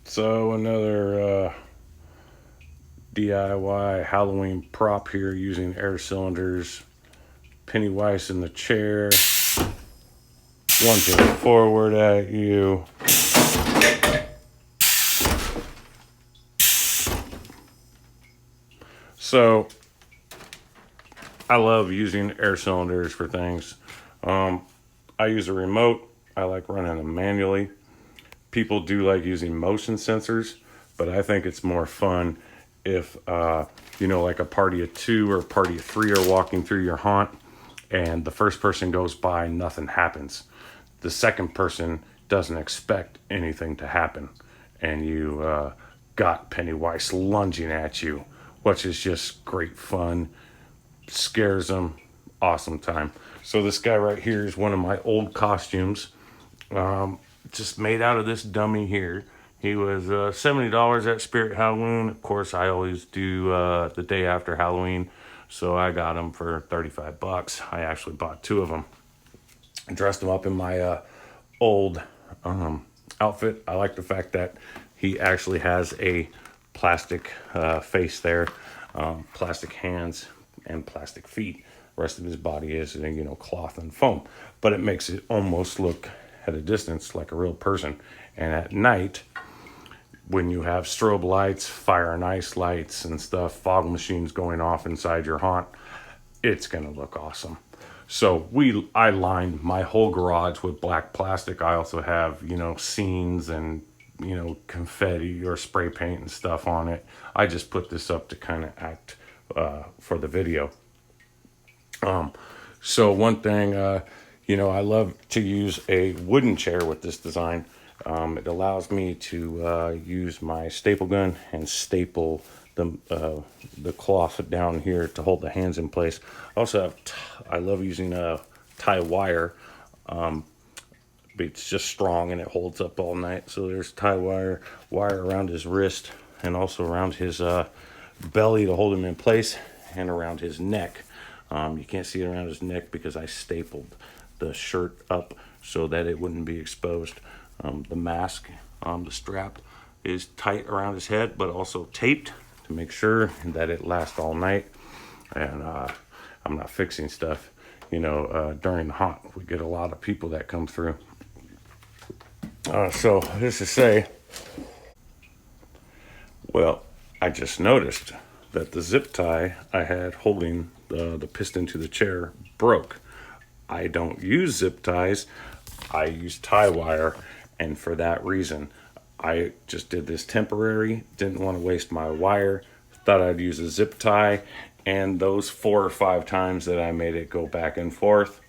So another DIY Halloween prop here using air cylinders. Pennywise in the chair, lunging forward at you. So I love using air cylinders for things. I use a remote. I like running them manually. People do like using motion sensors, but I think it's more fun if like a party of two or a party of three are walking through your haunt, and the first person goes by, nothing happens. The second person doesn't expect anything to happen, and you got Pennywise lunging at you, which is just great fun. Scares them. Awesome time. So this guy right here is one of my old costumes. Just made out of this dummy here. He was $70 at Spirit Halloween. Of course, I always do the day after Halloween, so I got him for $35. I actually bought two of them. Dressed him up in my old outfit. I like the fact that he actually has a plastic face there, plastic hands, and plastic feet. The rest of his body is, cloth and foam, but it makes it almost look at a distance like a real person. And at night, when you have strobe lights, fire and ice lights and stuff, fog machines going off inside your haunt, it's gonna look awesome. So I lined my whole garage with black plastic. I also have, scenes and, confetti or spray paint and stuff on it. I just put this up to kind of act for the video. So one thing, I love to use a wooden chair with this design. It allows me to use my staple gun and staple the cloth down here to hold the hands in place. I also have, I love using tie wire. It's just strong and it holds up all night. So there's tie wire around his wrist and also around his belly to hold him in place, and around his neck. You can't see it around his neck because I stapled the shirt up so that it wouldn't be exposed. The mask, the strap is tight around his head, but also taped to make sure that it lasts all night. And I'm not fixing stuff, during the haunt. We get a lot of people that come through. So this to say, well, I just noticed that the zip tie I had holding the piston to the chair broke. I don't use zip ties. I use tie wire, and for that reason, I just did this temporary. Didn't want to waste my wire. Thought I'd use a zip tie, and those 4 or 5 times that I made it go back and forth,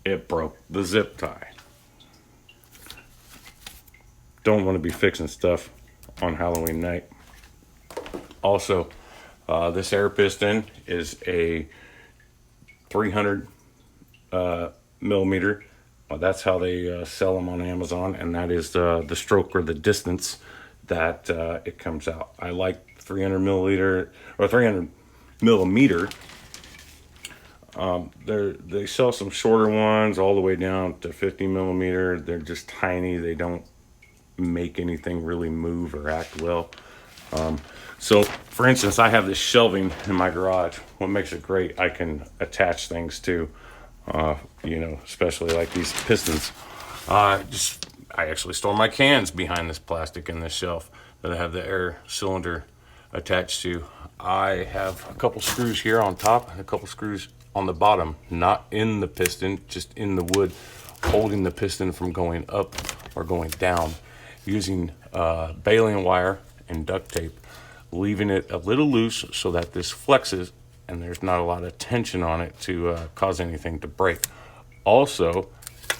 it broke the zip tie. Don't want to be fixing stuff on Halloween night. Also, this air piston is a 300 millimeter. That's how they sell them on Amazon, and that is the stroke or the distance that it comes out. I like 300 milliliter or 300 millimeter. They sell some shorter ones all the way down to 50 millimeter. They're just tiny. They don't make anything really move or act well. So for instance, I have this shelving in my garage. What makes it great, I can attach things to, especially like these pistons. I actually store my cans behind this plastic in this shelf that I have the air cylinder attached to. I have a couple screws here on top and a couple screws on the bottom, not in the piston, just in the wood, holding the piston from going up or going down, using baling wire and duct tape, leaving it a little loose so that this flexes and there's not a lot of tension on it to cause anything to break. Also,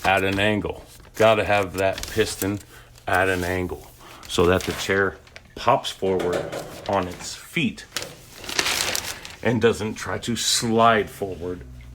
at an angle. Got to have that piston at an angle so that the chair pops forward on its feet and doesn't try to slide forward